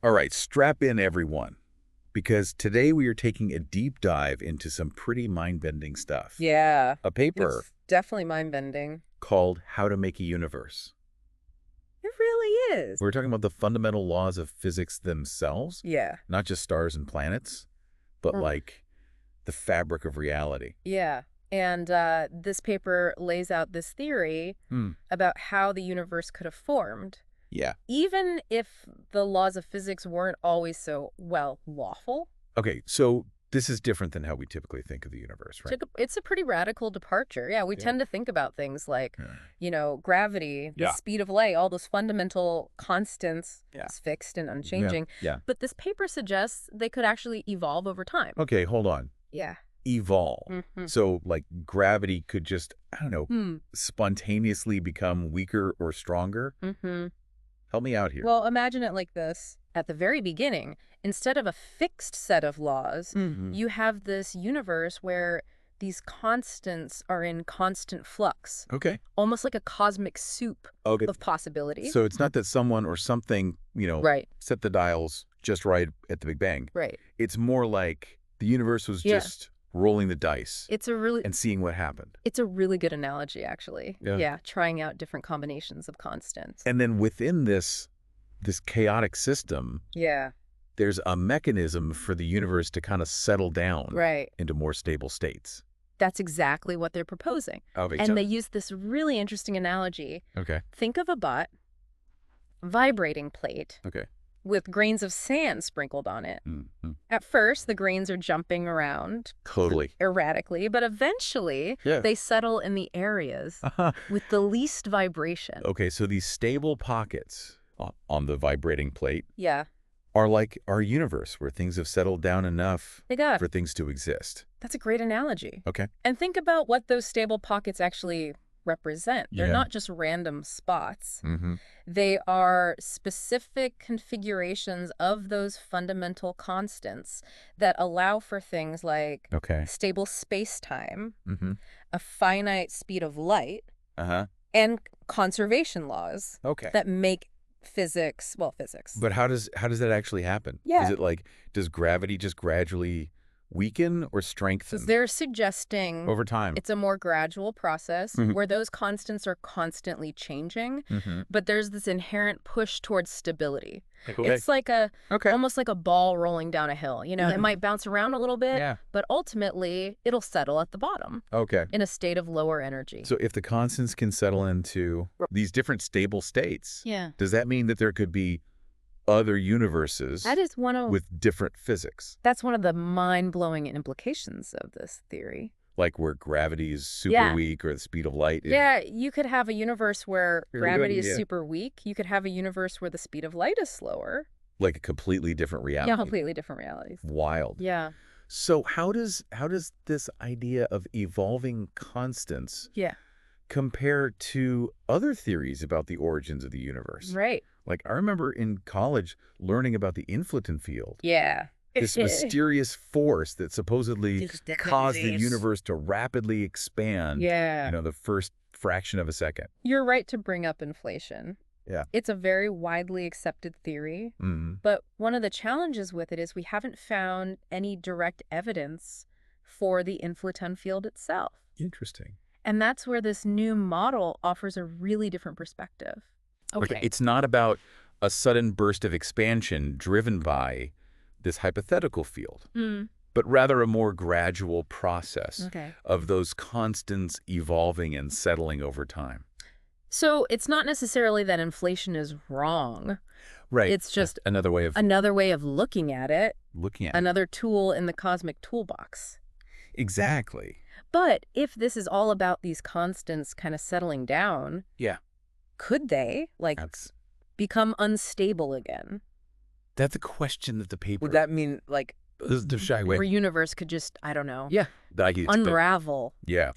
All right, strap in, everyone, because today we are taking a deep dive into some pretty mind-bending stuff. Yeah. A paper It's definitely mind-bending. called How to Make a Universe. It really is. We're talking about the fundamental laws of physics themselves, Yeah. not just stars and planets, but like the fabric of reality. Yeah. And this paper lays out this theory about how the universe could have formed. Yeah. Even if the laws of physics weren't always so, well, lawful. Okay, so this is different than how we typically think of the universe, right? It's a pretty radical departure. Yeah, we tend to think about things like, gravity, the speed of light, all those fundamental constants is fixed and unchanging. Yeah. But this paper suggests they could actually evolve over time. Okay, hold on. Yeah. Evolve. So, like, gravity could just, I don't know, spontaneously become weaker or stronger? Help me out here. Well, imagine it like this. At the very beginning, instead of a fixed set of laws, you have this universe where these constants are in constant flux. Okay. Almost like a cosmic soup of possibility. So it's not that someone or something, set the dials just right at the Big Bang. Right. It's more like the universe was just rolling the dice and seeing what happened. It's a really good analogy, actually. Yeah, trying out different combinations of constants. And then within this chaotic system, there's a mechanism for the universe to kind of settle down into more stable states. That's exactly what they're proposing. And they use this really interesting analogy. Okay. Think of a vibrating plate. Okay. With grains of sand sprinkled on it. At first, the grains are jumping around erratically, but eventually they settle in the areas with the least vibration. Okay, so these stable pockets on the vibrating plate are like our universe, where things have settled down enough for things to exist. That's a great analogy. Okay. And think about what those stable pockets actually represent. They're not just random spots. They are specific configurations of those fundamental constants that allow for things like stable space-time, a finite speed of light, and conservation laws that make physics. But how does that actually happen? Yeah. Is it like, does gravity just gradually weaken or strengthen? So they're suggesting over time. It's a more gradual process where those constants are constantly changing, but there's this inherent push towards stability. It's like almost like a ball rolling down a hill. It might bounce around a little bit, but ultimately it'll settle at the bottom. In a state of lower energy. So if the constants can settle into these different stable states, does that mean that there could be other universes with different physics? That's one of the mind-blowing implications of this theory. Like where gravity is super weak or the speed of light is... Yeah, you could have a universe where gravity is super weak. You could have a universe where the speed of light is slower. Like a completely different reality. Yeah, completely different realities. Wild. Yeah. So how does this idea of evolving constants compare to other theories about the origins of the universe? Right. Like, I remember in college learning about the inflaton field. Yeah. This mysterious force that supposedly caused the universe to rapidly expand, the first fraction of a second. You're right to bring up inflation. Yeah. It's a very widely accepted theory, but one of the challenges with it is we haven't found any direct evidence for the inflaton field itself. Interesting. And that's where this new model offers a really different perspective. Okay. It's not about a sudden burst of expansion driven by this hypothetical field, but rather a more gradual process of those constants evolving and settling over time. So it's not necessarily that inflation is wrong. Right. It's just another way of looking at it. Another tool in the cosmic toolbox. Exactly. But if this is all about these constants kind of settling down, could they become unstable again? That's a question that the paper... Would that mean the shy way. Our universe could just, I don't know, unravel? Yeah.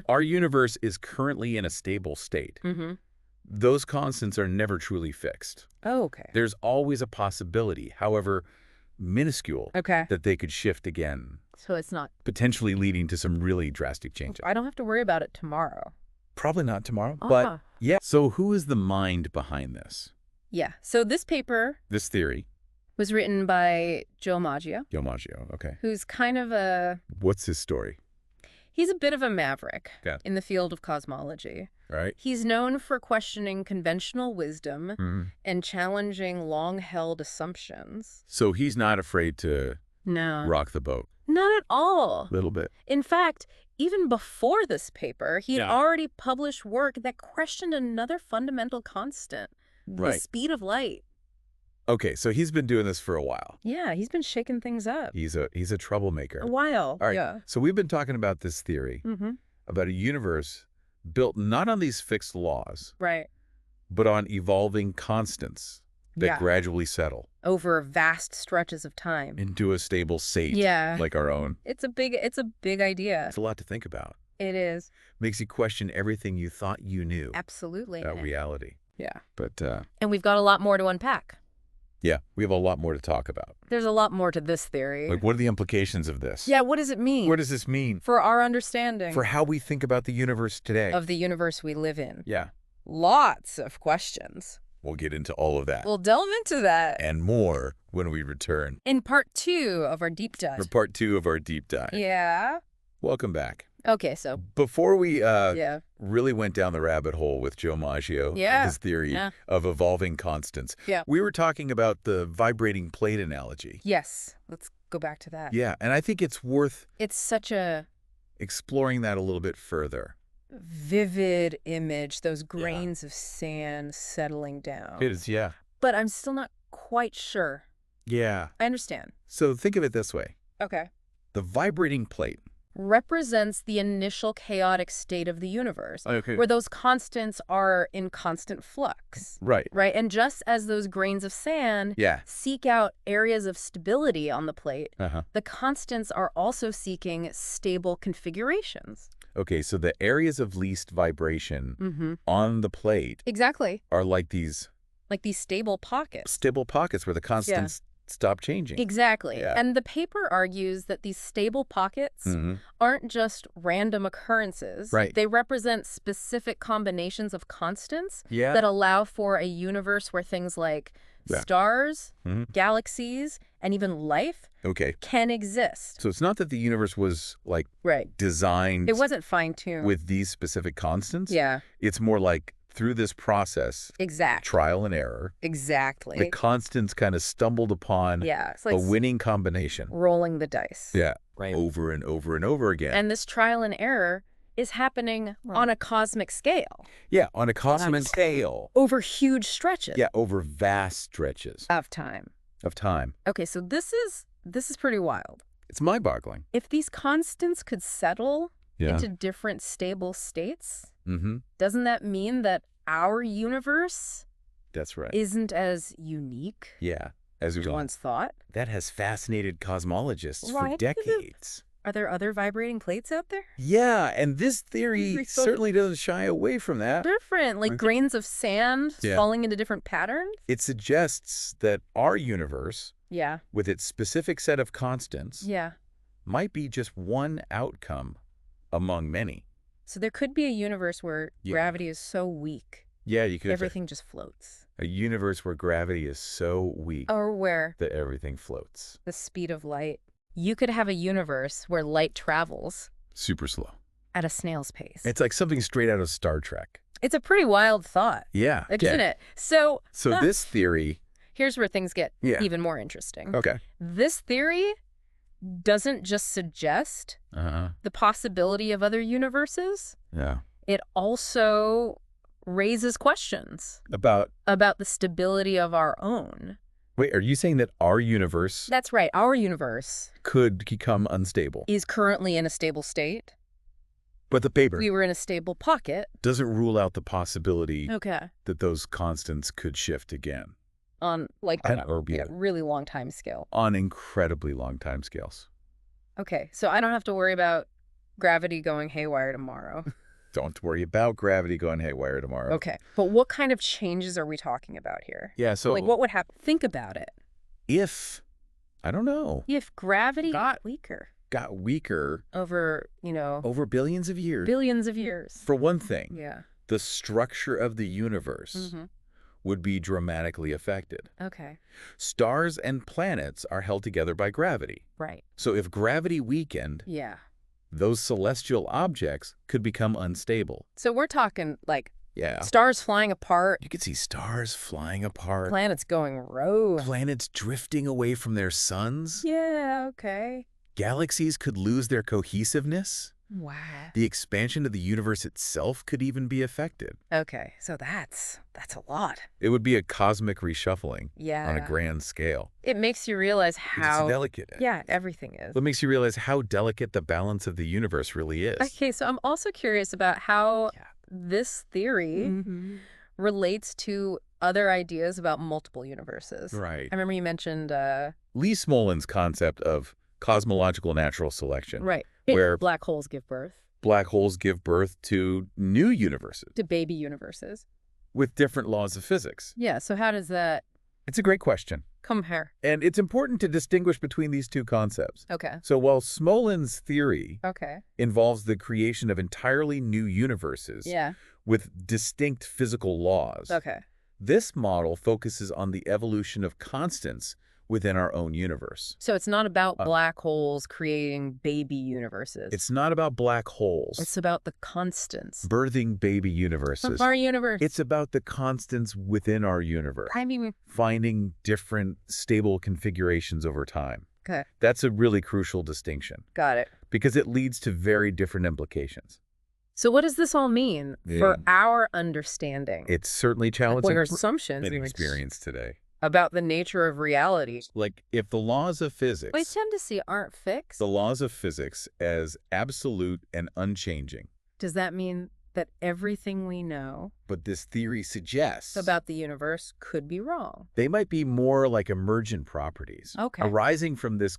Our universe is currently in a stable state. Those constants are never truly fixed. Oh, okay. There's always a possibility, however minuscule, that they could shift again. So it's not... potentially leading to some really drastic changes. I don't have to worry about it tomorrow. Probably not tomorrow, but So who is the mind behind this? Yeah. So this paper... this theory. Was written by Joe Magio. Joe Magio, okay. Who's kind of a... What's his story? He's a bit of a maverick in the field of cosmology. Right. He's known for questioning conventional wisdom and challenging long-held assumptions. So he's not afraid to rock the boat? Not at all. A little bit. In fact, even before this paper, he'd already published work that questioned another fundamental constant, the speed of light. Okay, so he's been doing this for a while. Yeah, he's been shaking things up. He's a troublemaker. A while. All right. Yeah. So we've been talking about this theory about a universe built not on these fixed laws, but on evolving constants that gradually settle over vast stretches of time into a stable state like our own. It's a big idea. It's a lot to think about. It is. Makes you question everything you thought you knew. Absolutely. About reality. Yeah. But and we've got a lot more to unpack. Yeah, we have a lot more to talk about. There's a lot more to this theory. Like, what are the implications of this? Yeah, what does it mean? What does this mean? For our understanding. For how we think about the universe today. Of the universe we live in. Yeah. Lots of questions. We'll get into all of that. We'll delve into that. And more when we return. In part 2 of our deep dive. For part 2 of our deep dive. Yeah. Welcome back. Okay, so before we really went down the rabbit hole with Joe Magio, his theory of evolving constants, we were talking about the vibrating plate analogy. Yes, let's go back to that. Yeah, and I think it's worth such a exploring that a little bit further. Vivid image, those grains of sand settling down. It is, yeah. But I'm still not quite sure. Yeah. I understand. So think of it this way. Okay. The vibrating plate represents the initial chaotic state of the universe, where those constants are in constant flux. Right. Right. And just as those grains of sand seek out areas of stability on the plate, the constants are also seeking stable configurations. Okay, so the areas of least vibration on the plate are like these stable pockets. Stable pockets where the constants stop changing. Exactly. Yeah. And the paper argues that these stable pockets aren't just random occurrences. Right. They represent specific combinations of constants that allow for a universe where things like stars, galaxies, and even life can exist. So it's not that the universe was like designed. It wasn't fine-tuned. With these specific constants. Yeah. It's more like through this process, trial and error, the constants kind of stumbled upon it's like a winning combination. Rolling the dice. Yeah, over and over and over again. And this trial and error is happening on a cosmic scale. Yeah, on a cosmic scale. Over huge stretches. Yeah, over vast stretches. Of time. Okay, so this is pretty wild. It's mind-boggling. If these constants could settle into different stable states, doesn't that mean that our universe isn't as unique as we once thought? That has fascinated cosmologists for decades. Are there other vibrating plates out there? Yeah, and this theory certainly doesn't shy away from that. Different, like grains of sand falling into different patterns? It suggests that our universe, with its specific set of constants, might be just one outcome among many. So there could be a universe where gravity is so weak. Yeah, you could. Everything just floats. A universe where gravity is so weak. Or where that everything floats. The speed of light. You could have a universe where light travels super slow at a snail's pace. It's like something straight out of Star Trek. It's a pretty wild thought. Yeah. Isn't it? So this theory. Here's where things get even more interesting. Okay. This theory doesn't just suggest the possibility of other universes. Yeah. It also raises questions about the stability of our own. Wait, are you saying that our universe... That's right. Our universe... could become unstable. Is currently in a stable state. But the paper... We were in a stable pocket. Doesn't rule out the possibility that those constants could shift again. On, like, really long time scale. On incredibly long time scales. Okay, so I don't have to worry about gravity going haywire tomorrow. Don't worry about gravity going haywire tomorrow. Okay, but what kind of changes are we talking about here? Yeah, so... Like, what would happen? Think about it. I don't know. If gravity got weaker. Got weaker. Over, over billions of years. Billions of years. For one thing. Yeah. The structure of the universe would be dramatically affected. Okay. Stars and planets are held together by gravity. Right. So if gravity weakened, those celestial objects could become unstable. So we're talking like stars flying apart. You could see stars flying apart. Planets going rogue. Planets drifting away from their suns. Yeah, okay. Galaxies could lose their cohesiveness. Wow. The expansion of the universe itself could even be affected. Okay, so that's a lot. It would be a cosmic reshuffling on a grand scale. It makes you realize how delicate. Yeah, everything is. It makes you realize how delicate the balance of the universe really is. Okay, so I'm also curious about how this theory relates to other ideas about multiple universes. Right. I remember you mentioned Lee Smolin's concept of cosmological natural selection. Right. Where black holes give birth. Black holes give birth to new universes. To baby universes. With different laws of physics. Yeah, so how does that... It's a great question. Compare. And it's important to distinguish between these two concepts. Okay. So while Smolin's theory Okay. involves the creation of entirely new universes with distinct physical laws, Okay. this model focuses on the evolution of constants within our own universe. So it's not about black holes creating baby universes. It's not about black holes. It's about the constants. Birthing baby universes. Of our universe. It's about the constants within our universe. I mean... Finding different stable configurations over time. Okay. That's a really crucial distinction. Got it. Because it leads to very different implications. So what does this all mean for our understanding? It's certainly challenging. What are assumptions in experience today? About the nature of reality. Like, if the laws of physics... We tend to see aren't fixed. The laws of physics as absolute and unchanging. Does that mean that everything we know... But this theory suggests... about the universe could be wrong. They might be more like emergent properties. Okay. Arising from this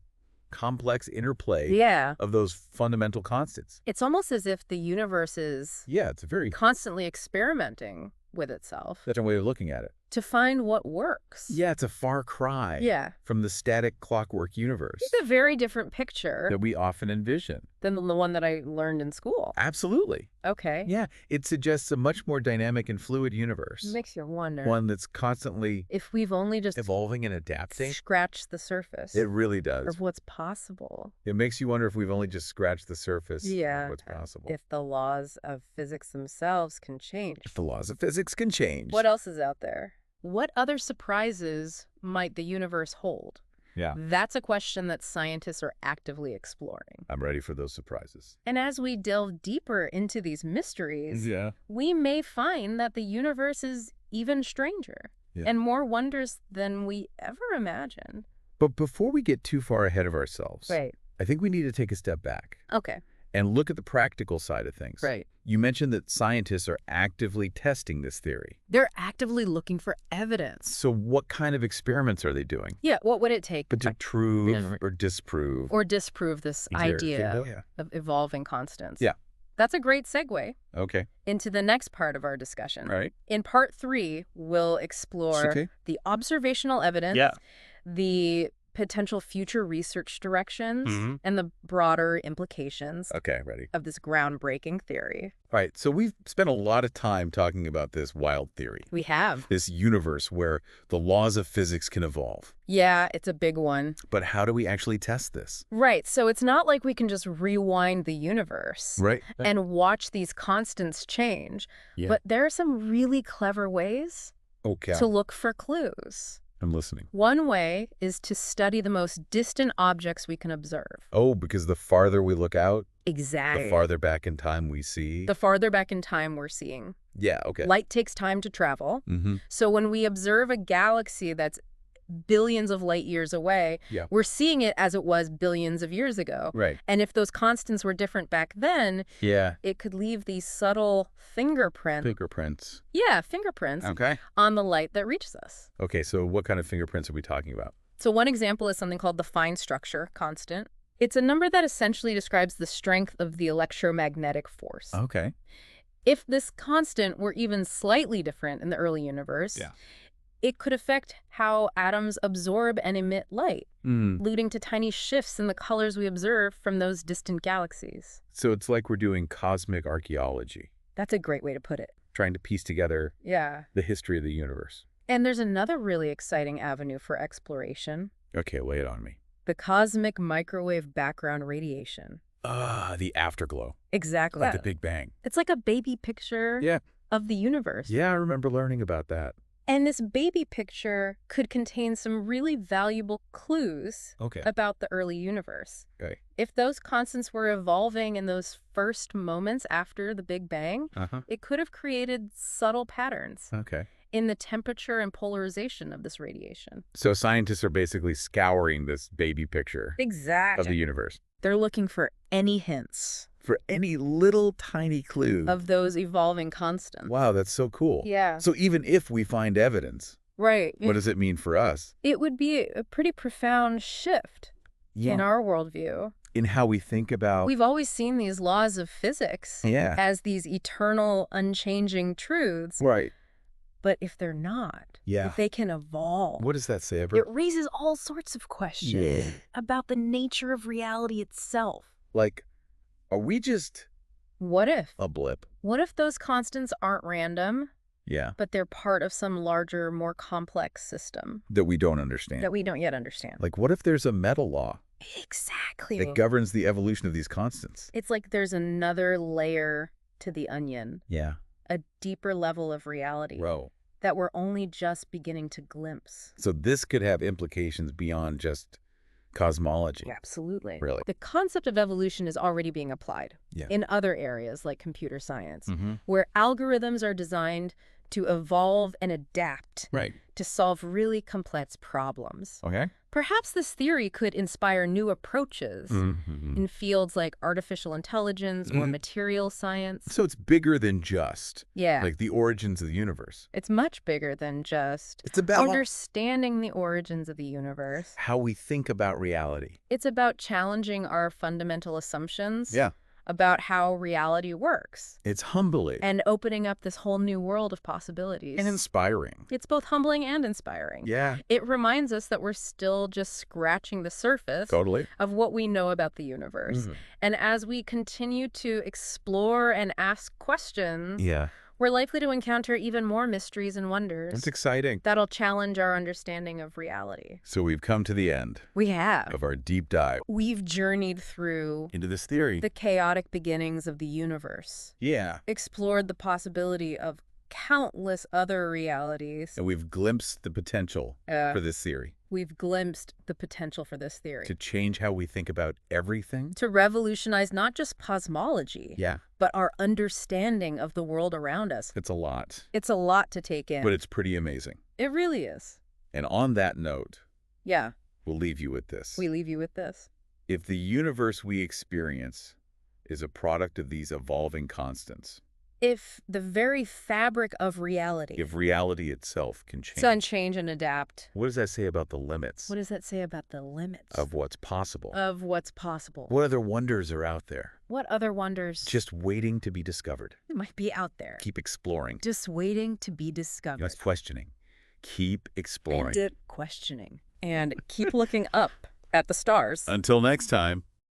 complex interplay of those fundamental constants. It's almost as if the universe is... it's a very... constantly experimenting with itself. That's a way of looking at it. To find what works. Yeah, it's a far cry from the static clockwork universe. It's a very different picture that we often envision than the one that I learned in school. Absolutely. Okay. Yeah, it suggests a much more dynamic and fluid universe. It makes you wonder. One that's constantly if we've only just evolving and adapting. Scratched the surface. It really does. Of what's possible. It makes you wonder if we've only just scratched the surface of what's possible. If the laws of physics themselves can change. If the laws of physics can change. What else is out there? What other surprises might the universe hold? Yeah. That's a question that scientists are actively exploring. I'm ready for those surprises. And as we delve deeper into these mysteries, we may find that the universe is even stranger and more wondrous than we ever imagined. But before we get too far ahead of ourselves, I think we need to take a step back. Okay. And look at the practical side of things. Right. You mentioned that scientists are actively testing this theory. They're actively looking for evidence. So what kind of experiments are they doing? Yeah, what would it take to prove or disprove? Or disprove this idea of evolving constants. Yeah. That's a great segue into the next part of our discussion. Right. In part 3, we'll explore the observational evidence, the potential future research directions, and the broader implications of this groundbreaking theory. All right, so we've spent a lot of time talking about this wild theory. We have. This universe where the laws of physics can evolve. Yeah, it's a big one. But how do we actually test this? Right, so it's not like we can just rewind the universe and watch these constants change. But there are some really clever ways to look for clues. I'm listening. One way is to study the most distant objects we can observe. Oh, because the farther we look out, exactly, the farther back in time we see. The farther back in time we're seeing. Yeah, okay. Light takes time to travel. So when we observe a galaxy that's billions of light years away, we're seeing it as it was billions of years ago. Right. And if those constants were different back then, it could leave these subtle fingerprints. Yeah, fingerprints on the light that reaches us. Okay, so what kind of fingerprints are we talking about? So one example is something called the fine structure constant. It's a number that essentially describes the strength of the electromagnetic force. Okay. If this constant were even slightly different in the early universe, it could affect how atoms absorb and emit light, leading to tiny shifts in the colors we observe from those distant galaxies. So it's like we're doing cosmic archaeology. That's a great way to put it. Trying to piece together the history of the universe. And there's another really exciting avenue for exploration. Okay, lay it on me. The cosmic microwave background radiation. The afterglow. Exactly. Like the Big Bang. It's like a baby picture of the universe. Yeah, I remember learning about that. And this baby picture could contain some really valuable clues about the early universe. Okay. If those constants were evolving in those first moments after the Big Bang, it could have created subtle patterns in the temperature and polarization of this radiation. So scientists are basically scouring this baby picture of the universe. They're looking for any hints. For any little tiny clue. Of those evolving constants. Wow, that's so cool. Yeah. So even if we find evidence, what does it mean for us? It would be a pretty profound shift in our worldview. In how we think about... We've always seen these laws of physics as these eternal, unchanging truths. Right. But if they're not, if they can evolve... What does that say, Ever? It raises all sorts of questions about the nature of reality itself. Like, are we just... What if? A blip. What if those constants aren't random? Yeah. But they're part of some larger, more complex system. That we don't understand. That we don't yet understand. Like, what if there's a meta law? Exactly. That governs the evolution of these constants? It's like there's another layer to the onion. Yeah. A deeper level of reality. That we're only just beginning to glimpse. So this could have implications beyond just cosmology. Absolutely. Really. The concept of evolution is already being applied in other areas like computer science, where algorithms are designed to evolve and adapt to solve really complex problems. Perhaps this theory could inspire new approaches in fields like artificial intelligence or material science. So it's bigger than just Yeah. like the origins of the universe. It's much bigger than just It's about understanding the origins of the universe. how we think about reality. It's about challenging our fundamental assumptions Yeah. about how reality works. It's humbling. And opening up this whole new world of possibilities. And inspiring. It's both humbling and inspiring. Yeah. It reminds us that we're still just scratching the surface of what we know about the universe. And as we continue to explore and ask questions, we're likely to encounter even more mysteries and wonders. It's exciting. That'll challenge our understanding of reality. So we've come to the end. We have. Of our deep dive. We've journeyed through into this theory. The chaotic beginnings of the universe. Yeah. Explored the possibility of countless other realities. And we've glimpsed the potential for this theory. We've glimpsed the potential for this theory. To change how we think about everything? To revolutionize not just cosmology, but our understanding of the world around us. It's a lot. It's a lot to take in. But it's pretty amazing. It really is. And on that note, we'll leave you with this. We leave you with this. If the universe we experience is a product of these evolving constants, if the very fabric of reality... If reality itself can change. Change and adapt. What does that say about the limits? What does that say about the limits? Of what's possible. Of what's possible. What other wonders are out there? What other wonders? Just waiting to be discovered. It might be out there. Keep exploring. Just waiting to be discovered. That's questioning. Keep exploring. And questioning. And keep looking up at the stars. Until next time.